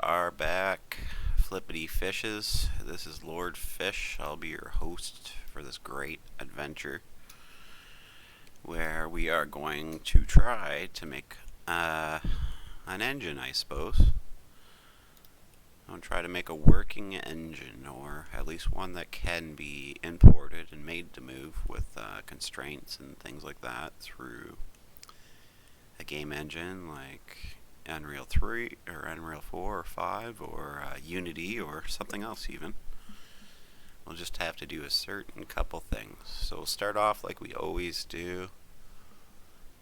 are back, flippity fishes. This is Lord Fish. I'll be your host for this great adventure where we are going to try to make an engine, I suppose. I'll try to make a working engine, or at least one that can be imported and made to move with constraints and things like that through a game engine like Unreal 3 or Unreal 4 or 5 or Unity or something else even. We'll just have to do a certain couple things. So we'll start off like we always do.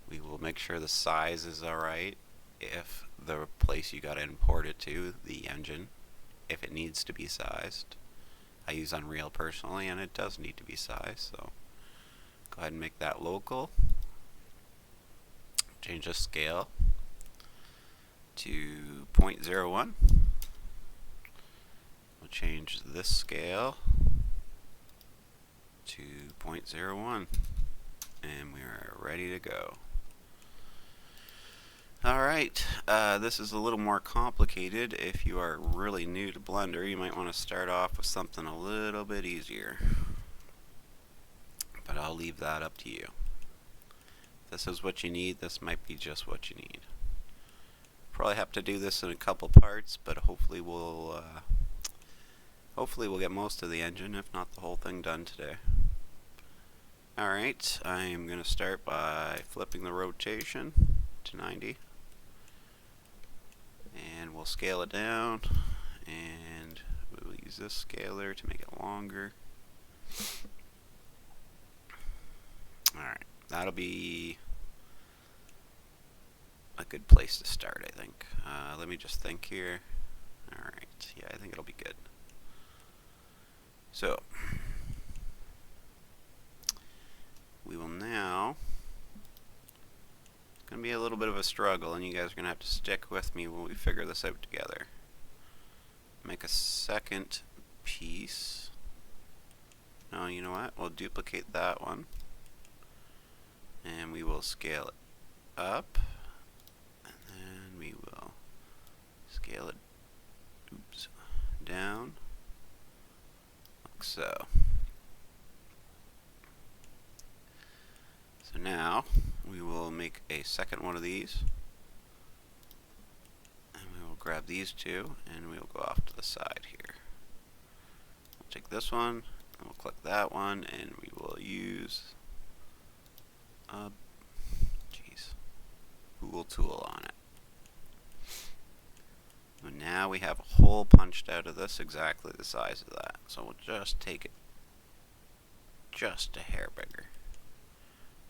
We will make sure the size is alright if the place you gotta import it to, the engine, if it needs to be sized. I use Unreal personally and it does need to be sized, so go ahead and make that local. Change the scale to 0.01. We'll change this scale to 0.01 and we are ready to go. Alright, this is a little more complicated. If you are really new to Blender, you might want to start off with something a little bit easier, but I'll leave that up to you. If this is what you need, this might be just what you need. Probably have to do this in a couple parts, but hopefully we'll get most of the engine, if not the whole thing, done today. Alright, I'm going to start by flipping the rotation to 90. And we'll scale it down, and we'll use this scaler to make it longer. Alright, that'll be a good place to start, I think. Let me just think here. Alright, yeah, I think it'll be good. So, we will now, it's going to be a little bit of a struggle, and you guys are going to have to stick with me when we figure this out together. Make a second piece. No, you know what? We'll duplicate that one, and we will scale it up. We will scale it down like so. So now we will make a second one of these, and we will grab these two and we will go off to the side here. We'll take this one and we'll click that one, and we will use a Google tool on it. And now we have a hole punched out of this exactly the size of that. So we'll just take it just a hair bigger,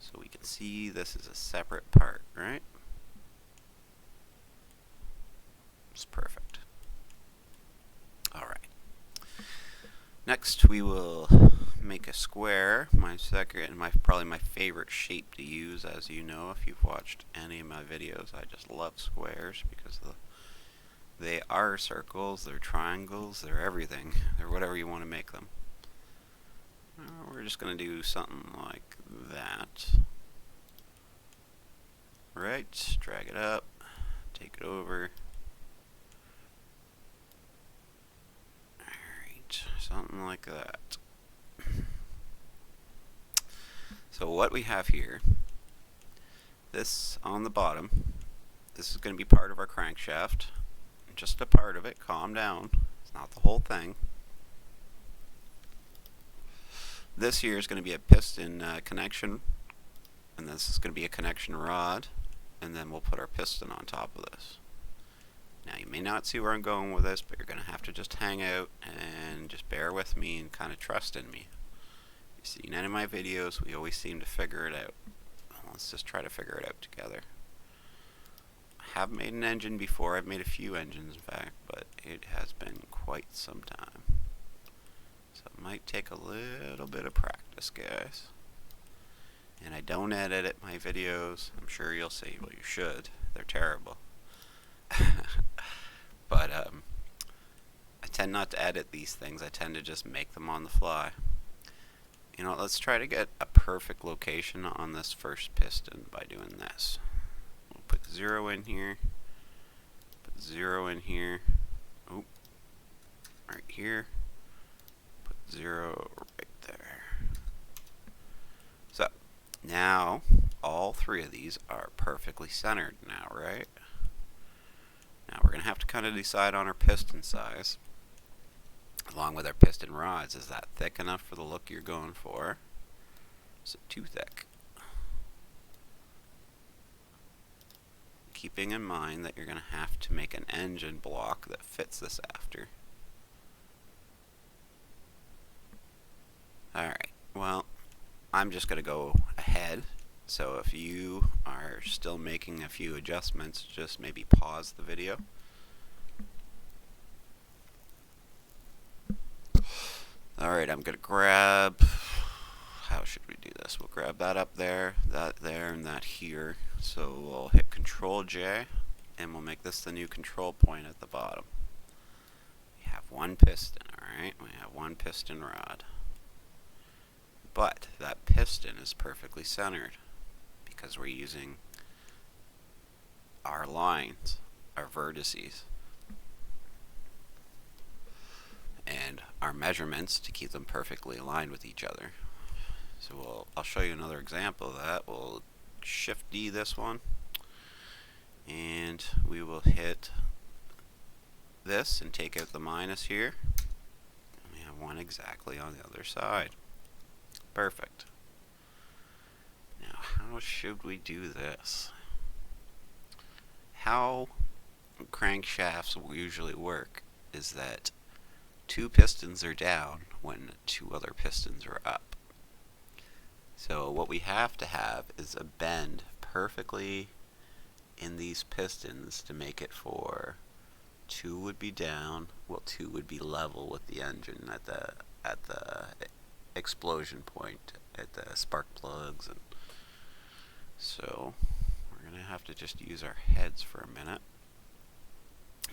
so we can see this is a separate part, right? It's perfect. Alright. Next we will make a square, probably my favorite shape to use, as you know if you've watched any of my videos. I just love squares because they are circles, they're triangles, they're everything. They're whatever you want to make them. We're just going to do something like that. Right, drag it up, take it over. Alright, something like that. So what we have here, this on the bottom, this is going to be part of our crankshaft. Just a part of it, calm down, it's not the whole thing. This here is going to be a piston connection, and this is going to be a connection rod, and then we'll put our piston on top of this. Now you may not see where I'm going with this, but you're going to have to just hang out and just bear with me and kind of trust in me. You've seen any of my videos, we always seem to figure it out. Let's just try to figure it out together. I have made an engine before. I've made a few engines in fact, but it has been quite some time. So it might take a little bit of practice, guys. And I don't edit my videos. I'm sure you'll say, well, you should. They're terrible. But I tend not to edit these things. I tend to just make them on the fly. You know, let's try to get a perfect location on this first piston by doing this. We'll put 0 in here, put 0 in here, Oh, right here. Put 0 right there. So, now all three of these are perfectly centered now, right? Now we're going to have to kind of decide on our piston size, along with our piston rods. Is that thick enough for the look you're going for? Is it too thick? Keeping in mind that you're going to have to make an engine block that fits this after. Alright, well, I'm just going to go ahead. So if you are still making a few adjustments, just maybe pause the video. Alright, I'm going to grab, how should we do this? We'll grab that up there, that there, and that here. So we'll hit Control J, and we'll make this the new control point at the bottom. We have one piston, alright? We have one piston rod. But that piston is perfectly centered because we're using our lines, our vertices, and our measurements to keep them perfectly aligned with each other. So I'll show you another example of that. We'll Shift D this one, and we will hit this and take out the minus here. And we have one exactly on the other side. Perfect. Now, how should we do this? How crankshafts will usually work is that two pistons are down when two other pistons are up. So what we have to have is a bend perfectly in these pistons to make it for 2 would be down, well 2 would be level with the engine at the explosion point, at the spark plugs. And so we're going to have to just use our heads for a minute.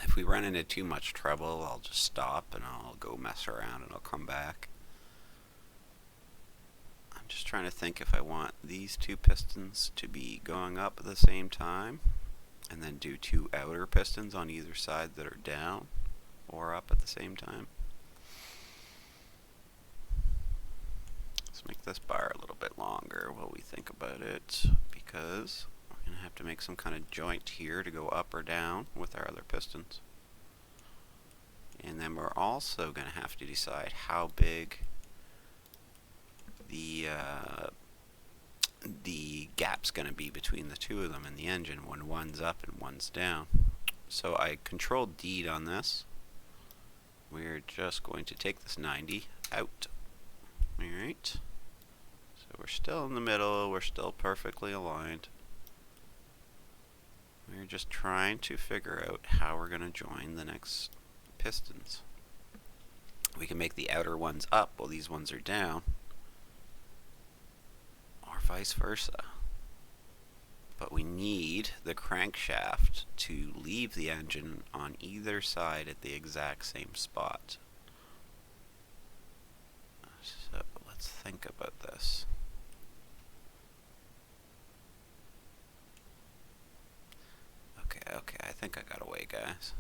If we run into too much trouble, I'll just stop and I'll go mess around and I'll come back. I'm just trying to think if I want these two pistons to be going up at the same time, and then do two outer pistons on either side that are down or up at the same time. Let's make this bar a little bit longer while we think about it, because we're going to have to make some kind of joint here to go up or down with our other pistons. And then we're also going to have to decide how big the gap's going to be between the two of them in the engine when one's up and one's down. So I Control D on this. We're just going to take this 90 out. Alright. So we're still in the middle, we're still perfectly aligned. We're just trying to figure out how we're going to join the next pistons. We can make the outer ones up while these ones are down, or vice versa. But we need the crankshaft to leave the engine on either side at the exact same spot. So let's think about this. Okay, I think I got away, guys.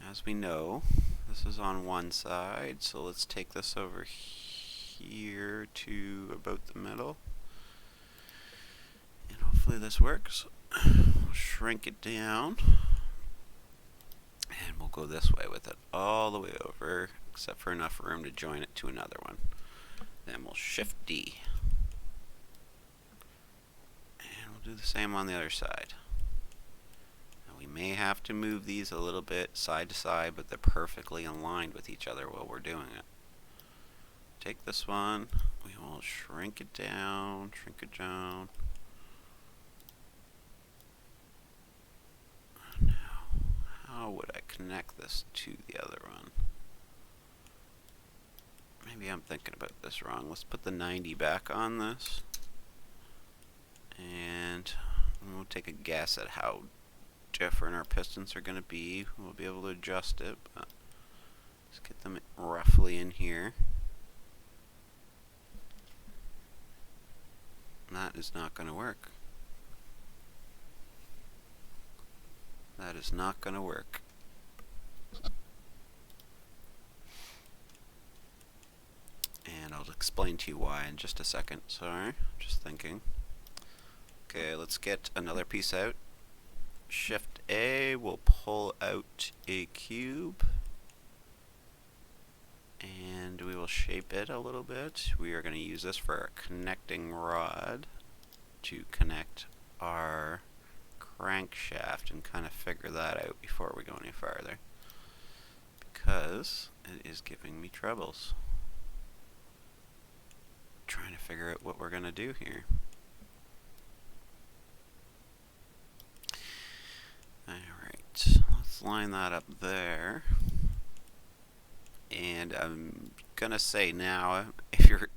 As we know, this is on one side, so let's take this over here to about the middle. And hopefully this works. We'll shrink it down. And we'll go this way with it all the way over, except for enough room to join it to another one. Then we'll Shift D. And we'll do the same on the other side. Now we may have to move these a little bit side to side, but they're perfectly aligned with each other while we're doing it. Take this one, we will shrink it down, Now, how would I connect this to the other one? Maybe I'm thinking about this wrong. Let's put the 90 back on this, and we'll take a guess at how different our pistons are going to be. We'll be able to adjust it, but let's get them roughly in here. That is not going to work. That That is not going to work. And I'll explain to you why in just a second. Sorry, just thinking. Okay, let's get another piece out. Shift A will pull out a cube. And we will shape it a little bit. We are going to use this for a connecting rod to connect our crankshaft and kind of figure that out before we go any farther, because it is giving me troubles trying to figure out what we're going to do here. Alright, let's line that up there. And I'm gonna say now, if you're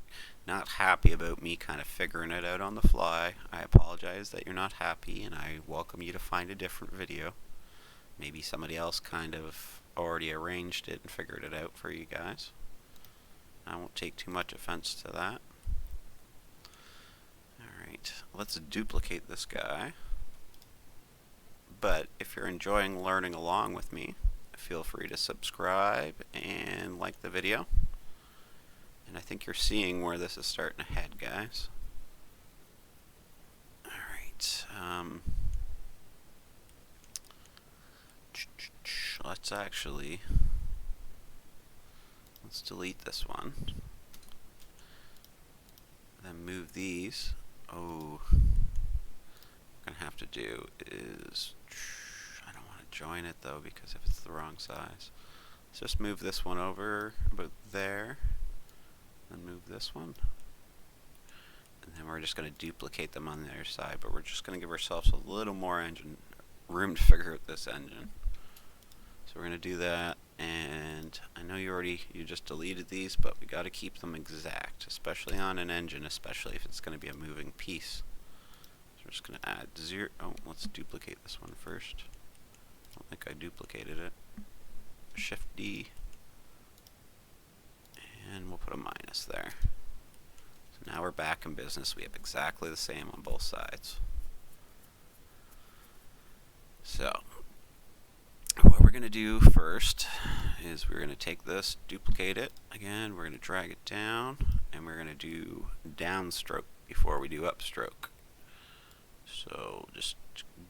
not happy about me kind of figuring it out on the fly, I apologize that you're not happy, and I welcome you to find a different video. Maybe somebody else kind of already arranged it and figured it out for you guys. I won't take too much offense to that. Alright, let's duplicate this guy. But if you're enjoying learning along with me, feel free to subscribe and like the video. And I think you're seeing where this is starting to head, guys. Alright, let's delete this one. Then move these. Oh, what we're gonna have to do is, I don't want to join it though, because if it's the wrong size, let's just move this one over about there, then move this one, and then we're just going to duplicate them on the other side, but we're just going to give ourselves a little more engine room to figure out this engine. So we're going to do that, and I know you just deleted these, but we got to keep them exact, especially on an engine, especially if it's going to be a moving piece. So we're just going to add 0. Oh, let's duplicate this one first. I don't think I duplicated it. Shift D, and we'll put a minus there. So now we're back in business. We have exactly the same on both sides. So what we're going to do first is we're going to take this, duplicate it again, we're going to drag it down, and we're going to do downstroke before we do upstroke. So just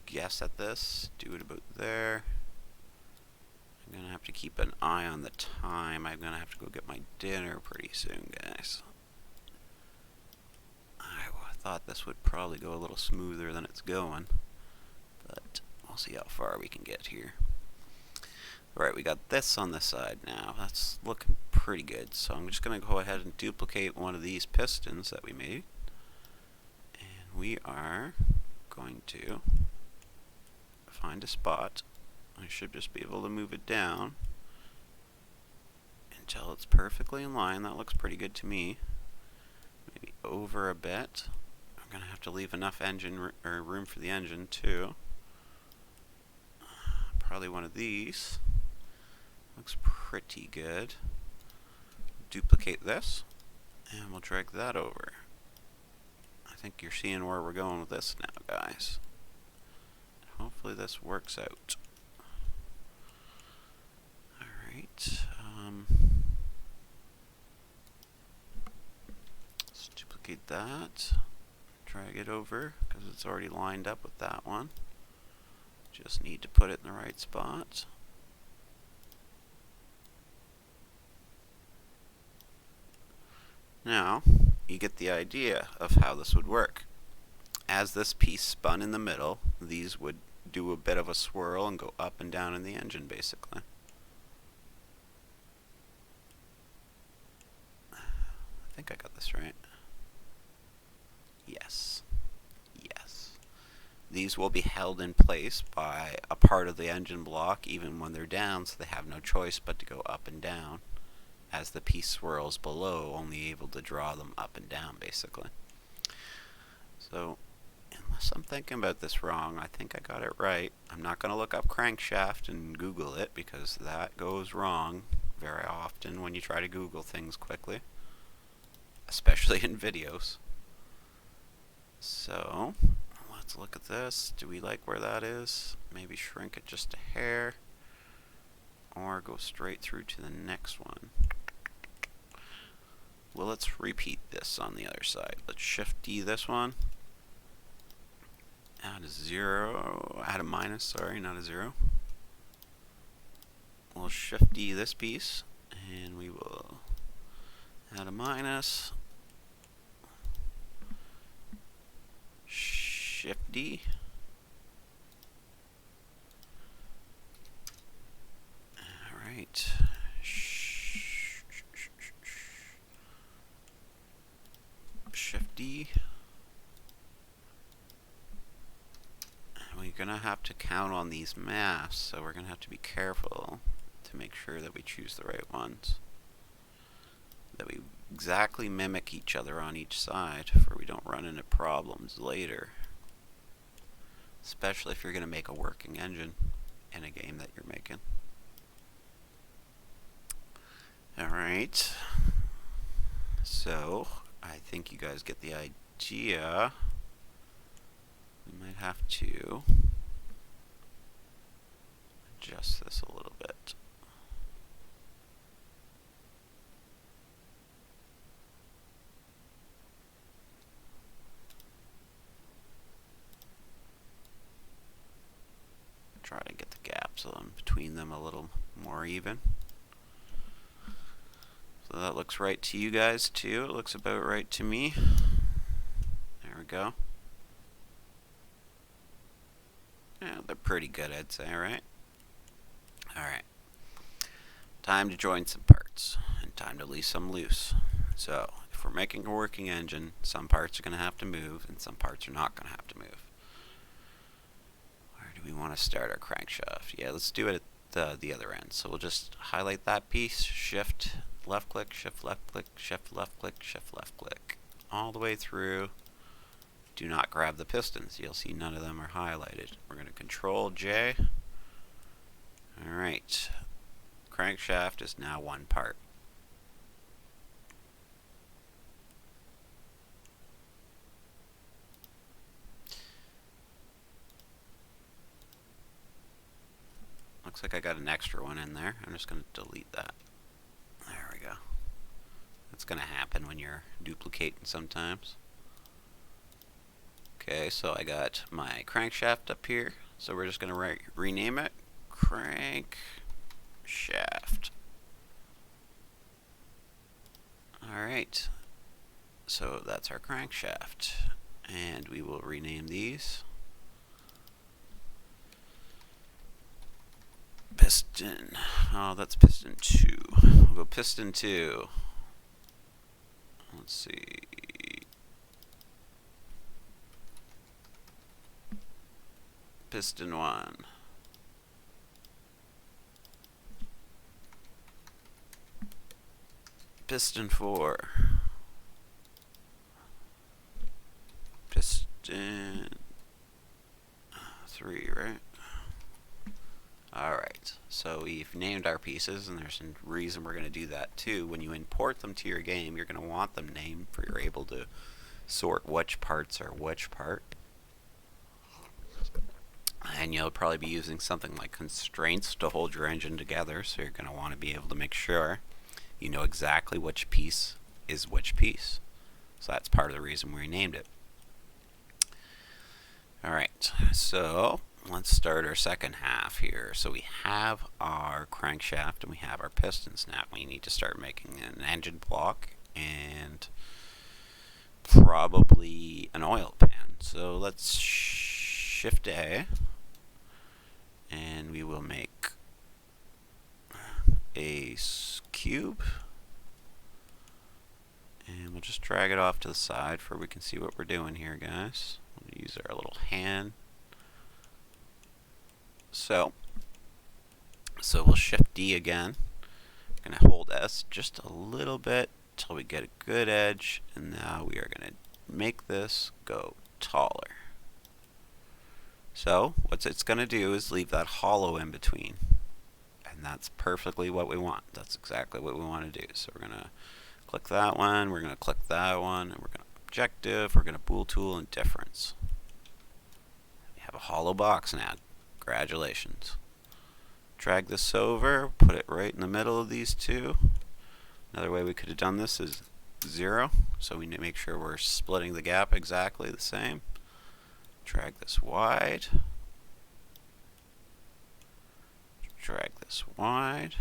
guess at this, do it about there. I'm going to have to keep an eye on the time. I'm going to have to go get my dinner pretty soon, guys. I thought this would probably go a little smoother than it's going, but we'll see how far we can get here. Alright, we got this on the side now. That's looking pretty good. So I'm just going to go ahead and duplicate one of these pistons that we made. And we are going to find a spot. I should just be able to move it down until it's perfectly in line. That looks pretty good to me. Maybe over a bit. I'm going to have to leave enough engine or room for the engine too. Probably one of these. Looks pretty good. Duplicate this, and we'll drag that over. I think you're seeing where we're going with this now, guys. Hopefully this works out. Alright, let's duplicate that, drag it over, because it's already lined up with that one. Just need to put it in the right spot. Now, you get the idea of how this would work. As this piece spun in the middle, these would do a bit of a swirl and go up and down in the engine, basically. I think I got this right. Yes. Yes. These will be held in place by a part of the engine block even when they're down, so they have no choice but to go up and down. As the piece swirls below, only able to draw them up and down, basically. So, unless I'm thinking about this wrong, I think I got it right. I'm not going to look up crankshaft and Google it, because that goes wrong very often when you try to Google things quickly, especially in videos. So, let's look at this. Do we like where that is? Maybe shrink it just a hair, or go straight through to the next one. Well, let's repeat this on the other side. Let's Shift D this one. Add a minus, sorry, not a 0. We'll Shift D this piece, and we will add a minus. Shift D. Alright. Shift D. We're going to have to count on these maps, so we're going to have to be careful to make sure that we choose the right ones. That we exactly mimic each other on each side, for we don't run into problems later. Especially if you're going to make a working engine in a game that you're making. Alright. So, I think you guys get the idea. We might have to adjust this a little bit. Try to get the gaps in between them a little more even. So that looks right to you guys too. It looks about right to me. There we go. Yeah, they're pretty good, I'd say, right? Alright. Time to join some parts, and time to leave some loose. So, if we're making a working engine, some parts are going to have to move, and some parts are not going to have to move. Where do we want to start our crankshaft? Yeah, let's do it at the other end. So we'll just highlight that piece, Shift left click, Shift left click, Shift left click, Shift left click, all the way through. Do not grab the pistons. You'll see none of them are highlighted. We're going to Control J. Alright. Crankshaft is now one part. Looks like I got an extra one in there. I'm just going to delete that. There we go. That's going to happen when you're duplicating sometimes. Okay, so I got my crankshaft up here. So we're just going to rename it crankshaft. Alright. So that's our crankshaft. And we will rename these piston. Oh, that's piston 2. We'll go piston 2. Let's see. Piston 1. Piston 4. Piston 3, right? Alright, so we've named our pieces, and there's a reason we're going to do that too. When you import them to your game, you're going to want them named, for you're able to sort which parts are which part. And you'll probably be using something like constraints to hold your engine together, so you're going to want to be able to make sure you know exactly which piece is which piece. So that's part of the reason we named it. Alright, so let's start our second half here. So we have our crankshaft and we have our pistons. Now we need to start making an engine block and probably an oil pan. So let's Shift A, and we will make a cube, and we'll just drag it off to the side so we can see what we're doing here, guys. We'll use our little hand. So we'll Shift D again. I'm going to hold S just a little bit until we get a good edge, and now we are going to make this go taller. So what it's going to do is leave that hollow in between, and that's perfectly what we want. That's exactly what we want to do. So we're going to click that one, we're going to click that one, and we're going to objective, we're going to bool tool and difference. have a hollow box now. Congratulations. Drag this over, put it right in the middle of these two. Another way we could have done this is 0, so we need to make sure we're splitting the gap exactly the same. Drag this wide. Drag this wide.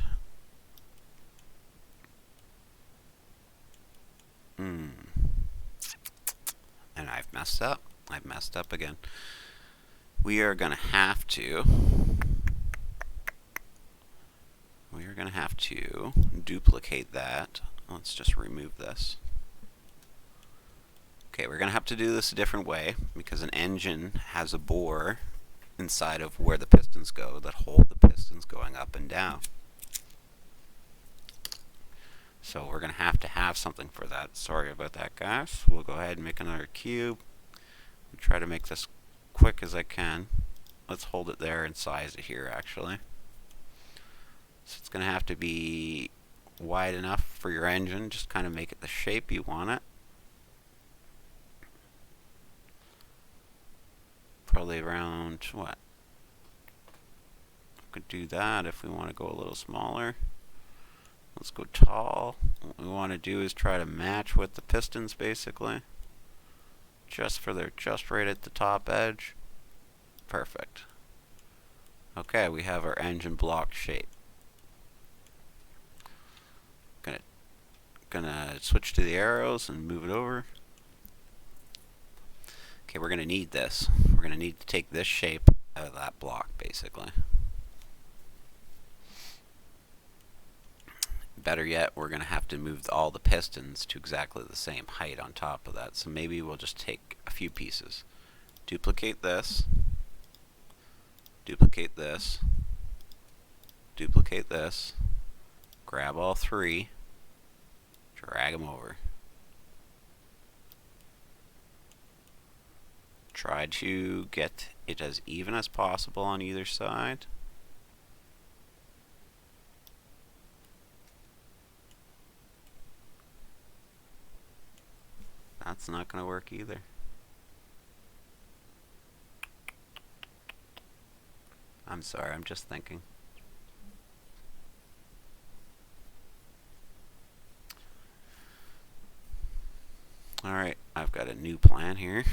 And I've messed up. I've messed up again. We are going to have to duplicate that. Let's just remove this. Okay, we're going to have to do this a different way because an engine has a bore inside of where the pistons go that hold the pistons going up and down. So we're going to have something for that. Sorry about that, guys. We'll go ahead and make another cube. I'll try to make this quick as I can. Let's hold it there and size it here, actually. So it's going to have to be wide enough for your engine. Just kind of make it the shape you want it. Probably around, what? We could do that if we want to go a little smaller. Let's go tall. What we want to do is try to match with the pistons, basically. Just right at the top edge. Perfect. Okay, we have our engine block shape. Gonna switch to the arrows and move it over. Okay, we're gonna need this. We're gonna need to take this shape out of that block, basically. Better yet, we're going to have to move all the pistons to exactly the same height on top of that. So maybe we'll just take a few pieces. Duplicate this. Duplicate this. Duplicate this. Grab all three. Drag them over. Try to get it as even as possible on either side. That's not going to work either. I'm sorry, I'm just thinking. Alright, I've got a new plan here.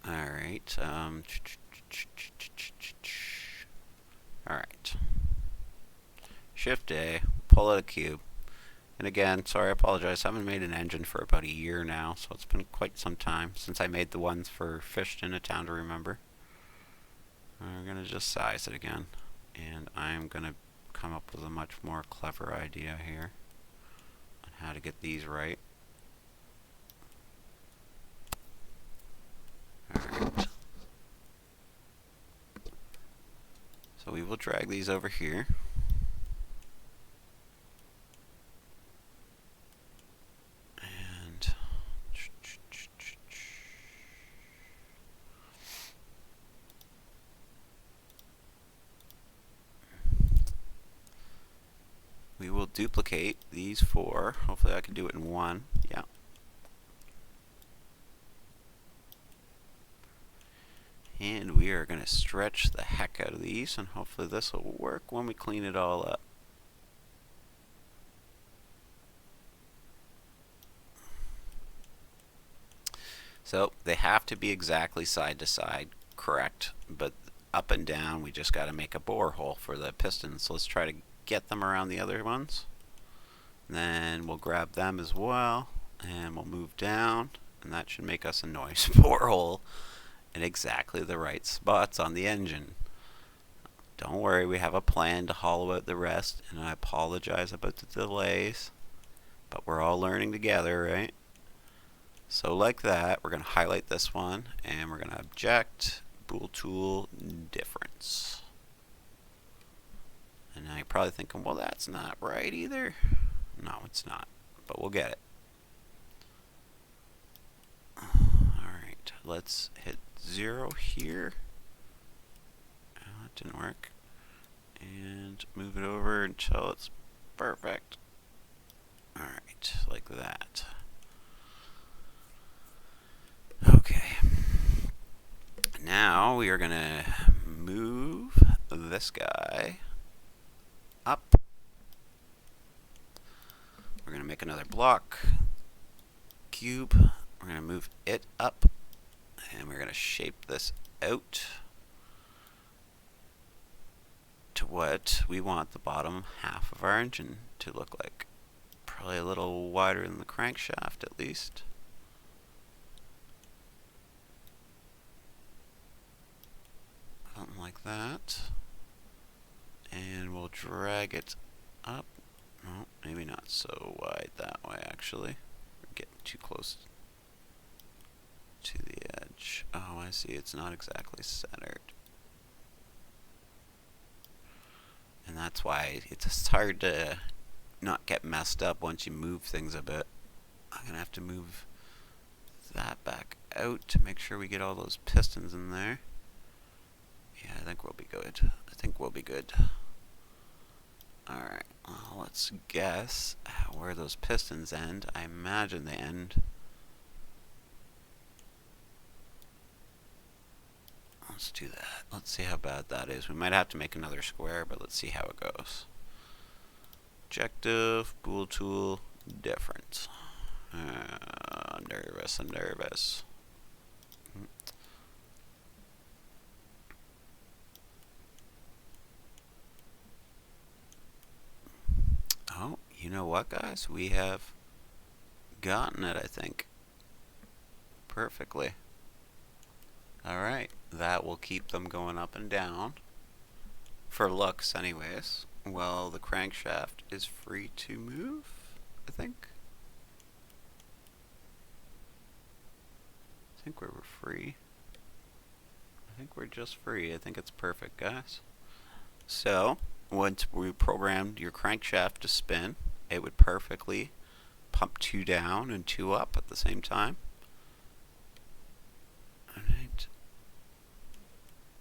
Alright, alright. Shift A, pull out a cube. And again, sorry, I apologize. I haven't made an engine for about a year now, so it's been quite some time since I made the ones for Fished A Town to Remember. We're going to just size it again. And I'm going to come up with a much more clever idea here on how to get these right. Alright. So we will drag these over here. We will duplicate these four. Hopefully I can do it in one. Yeah. And we are going to stretch the heck out of these, and hopefully this will work when we clean it all up. So they have to be exactly side to side correct, but up and down we just got to make a borehole for the pistons. So let's try to get them around the other ones. Then we'll grab them as well, and we'll move down, and that should make us a nice borehole in exactly the right spots on the engine. Don't worry, we have a plan to hollow out the rest, and I apologize about the delays, but we're all learning together, right? So like that, we're going to highlight this one, and we're going to object, bool tool, difference. And now you're probably thinking, well, that's not right either. No, it's not, but we'll get it. Alright, let's hit 0 here. Oh, that didn't work. And move it over until it's perfect. Alright, like that. now we are going to move this guy up. We're going to make another block cube. We're going to move it up, and we're going to shape this out to what we want the bottom half of our engine to look like. Probably a little wider than the crankshaft at least. Something like that. And we'll drag it up. No, maybe not so wide that way actually. We're getting too close to the edge. Oh, I see, it's not exactly centered. And that's why it's hard to not get messed up once you move things a bit. I'm gonna have to move that back out to make sure we get all those pistons in there. Yeah, I think we'll be good. I think we'll be good. Alright, well, let's guess where those pistons end. I imagine they end. Let's do that. Let's see how bad that is. We might have to make another square, but let's see how it goes. Objective, bool tool, different. I'm nervous, I'm nervous. Oh, you know what, guys? We have gotten it, I think. Perfectly. Alright, that will keep them going up and down. For looks, anyways. Well, the crankshaft is free to move, I think. I think we were free. I think we're just free. I think it's perfect, guys. So, once we programmed your crankshaft to spin, it would perfectly pump 2 down and 2 up at the same time. Alright.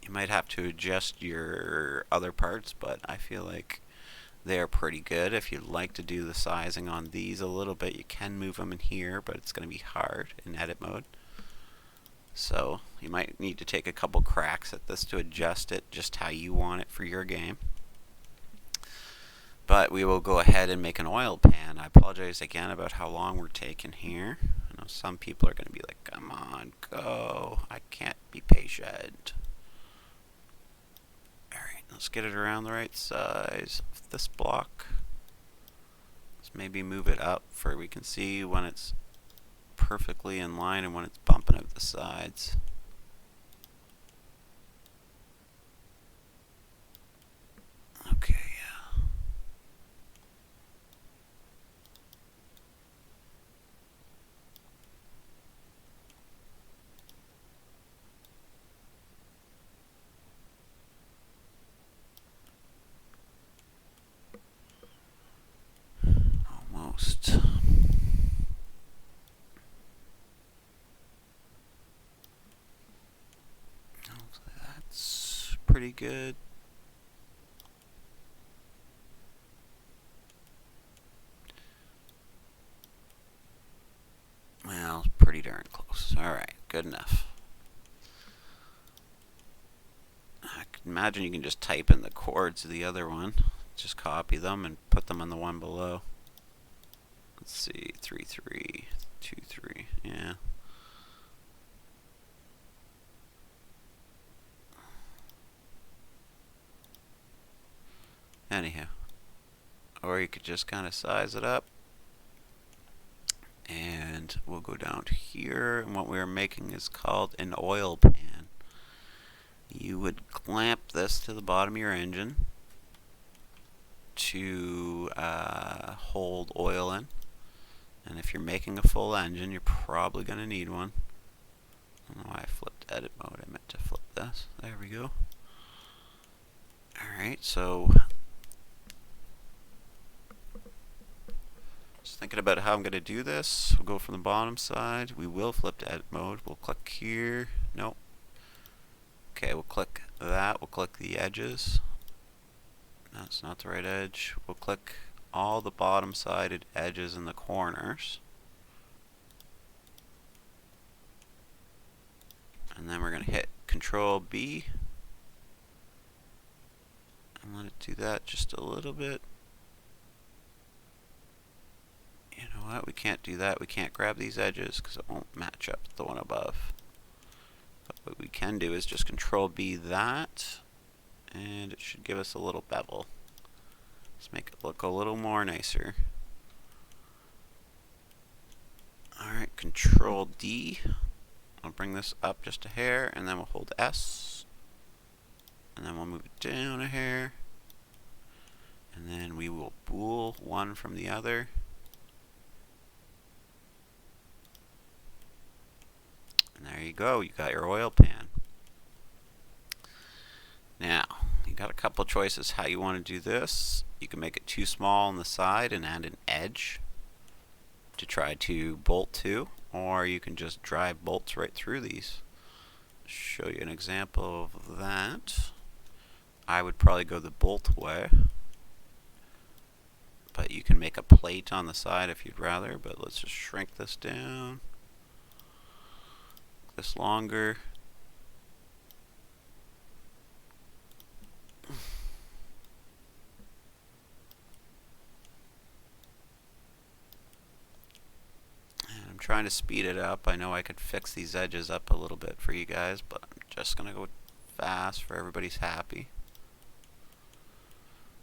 You might have to adjust your other parts, but I feel like they're pretty good. If you'd like to do the sizing on these a little bit, you can move them in here, but it's going to be hard in edit mode. So you might need to take a couple cracks at this to adjust it just how you want it for your game. But we will go ahead and make an oil pan. I apologize again about how long we're taking here. I know some people are going to be like, come on, go. I can't be patient. Alright, let's get it around the right size of this block. Let's maybe move it up for we can see when it's perfectly in line and when it's bumping out the sides. Okay, yeah. Almost. That's pretty good. Well, pretty darn close. Alright, good enough. I can imagine you can just type in the chords of the other one. Just copy them and put them on the one below. Let's see, 3, 3, 2, 3, yeah. Anyhow. Or you could just kind of size it up. And we'll go down to here, and what we're making is called an oil pan. You would clamp this to the bottom of your engine to hold oil in. And if you're making a full engine, you're probably going to need one. I don't know why I flipped edit mode. I meant to flip this. There we go. Alright, so just thinking about how I'm going to do this. We'll go from the bottom side. We will flip to edit mode. We'll click here. Nope. Okay, we'll click that. We'll click the edges. That's not the right edge. We'll click all the bottom sided edges in the corners. And then we're going to hit Control B. And let it do that just a little bit. You know what? We can't do that. We can't grab these edges because it won't match up to the one above. But what we can do is just Control B that, and it should give us a little bevel. Let's make it look a little more nicer. Alright, Control D. I'll bring this up just a hair, and then we'll hold S. And then we'll move it down a hair. And then we will bool one from the other. And there you go, you got your oil pan. Now, you got a couple choices how you want to do this. You can make it too small on the side and add an edge to try to bolt to, or you can just drive bolts right through these. Show you an example of that. I would probably go the bolt way, but you can make a plate on the side if you'd rather. But let's just shrink this down, this longer. I'm trying to speed it up. I know I could fix these edges up a little bit for you guys, but I'm just going to go fast for everybody's happy.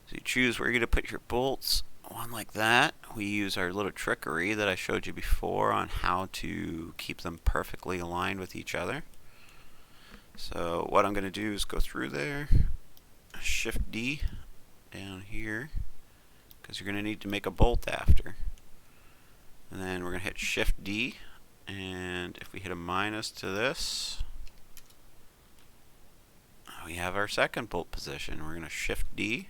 So you choose where you're going to put your bolts. One like that. We use our little trickery that I showed you before on how to keep them perfectly aligned with each other. So what I'm going to do is go through there, Shift D down here, because you're going to need to make a bolt after. And then we're going to hit Shift D, and if we hit a minus to this, we have our second bolt position. We're going to Shift D.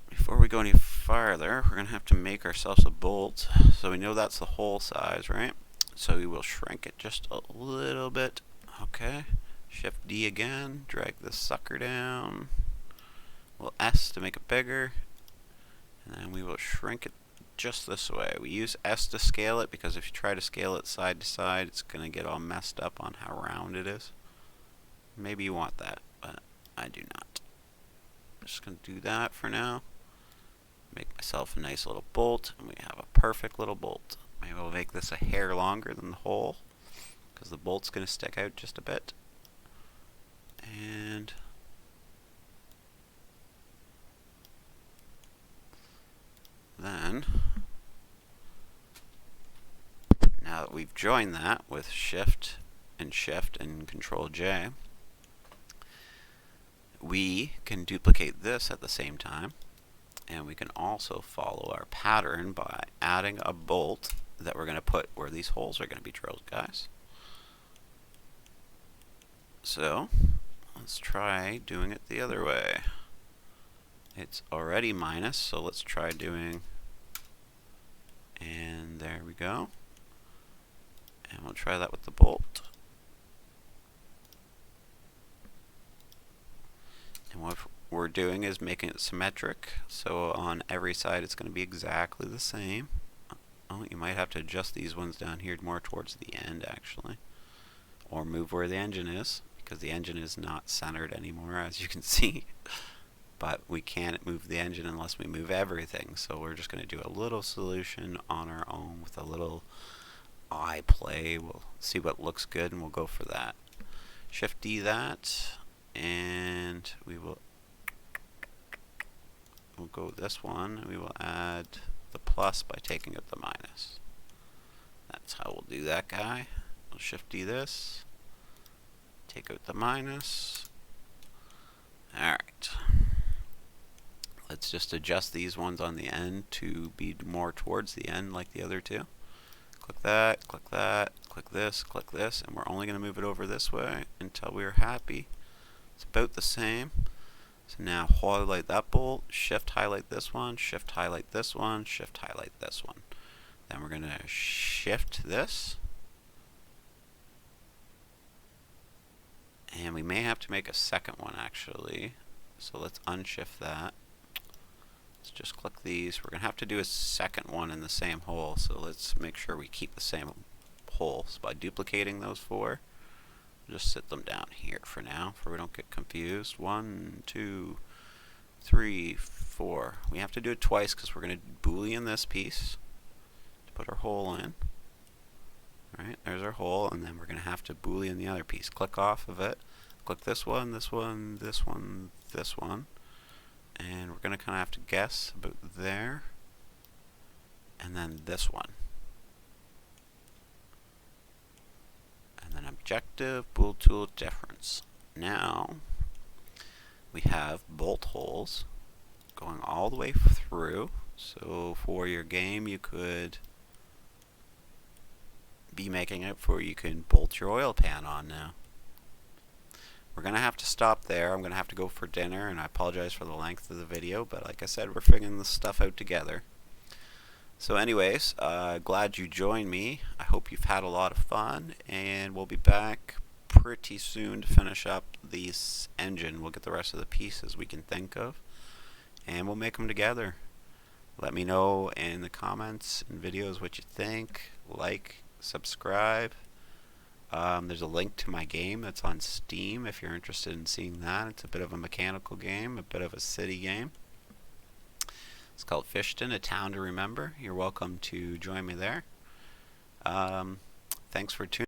Before we go any farther, we're going to have to make ourselves a bolt. So we know that's the hole size, right? So we will shrink it just a little bit. Okay. Shift D again, drag this sucker down. We'll S to make it bigger, and then we will shrink it just this way. We use S to scale it because if you try to scale it side to side, it's going to get all messed up on how round it is. Maybe you want that, but I do not. I'm just going to do that for now. Make myself a nice little bolt, and we have a perfect little bolt. Maybe we'll make this a hair longer than the hole because the bolt's going to stick out just a bit. And then, now that we've joined that with Shift and Control J, we can duplicate this at the same time, and we can also follow our pattern by adding a bolt that we're going to put where these holes are going to be drilled, guys. So let's try doing it the other way. It's already minus, so let's try doing, and there we go. And we'll try that with the bolt. And what we're doing is making it symmetric, so on every side it's going to be exactly the same. Oh, you might have to adjust these ones down here more towards the end, actually, or move where the engine is, because the engine is not centered anymore, as you can see. But we can't move the engine unless we move everything, so we're just going to do a little solution on our own with a little eye play. We'll see what looks good and we'll go for that. Shift D that, and we'll go this one. We will add the plus by taking out the minus. That's how we'll do that guy. We'll Shift D this, take out the minus. Alright. Let's just adjust these ones on the end to be more towards the end like the other two. Click that, click this, and we're only going to move it over this way until we're happy. It's about the same. So now highlight that bolt, Shift highlight this one, Shift highlight this one, Shift highlight this one. Then we're going to Shift this. And we may have to make a second one actually. So let's unshift that. Let's So just click these. We're going to have to do a second one in the same hole, so let's make sure we keep the same hole. So by duplicating those four, just sit them down here for now, so we don't get confused. 1, 2, 3, 4. We have to do it twice because we're going to boolean this piece to put our hole in. Alright, there's our hole, and then we're going to have to boolean the other piece. Click off of it. Click this one, this one, this one, this one. And we're going to kind of have to guess about there. And then this one. And then objective, bool tool, difference. Now, we have bolt holes going all the way through. So for your game, you could be making it for you can bolt your oil pan on now. We're going to have to stop there. I'm going to have to go for dinner, and I apologize for the length of the video, but like I said, we're figuring this stuff out together. So anyways, glad you joined me. I hope you've had a lot of fun, and we'll be back pretty soon to finish up this engine. We'll get the rest of the pieces we can think of, and we'll make them together. Let me know in the comments and videos what you think. Like, subscribe. There's a link to my game that's on Steam if you're interested in seeing that. It's a bit of a mechanical game, a bit of a city game. It's called Piston, A Town to Remember. You're welcome to join me there. Thanks for tuning in.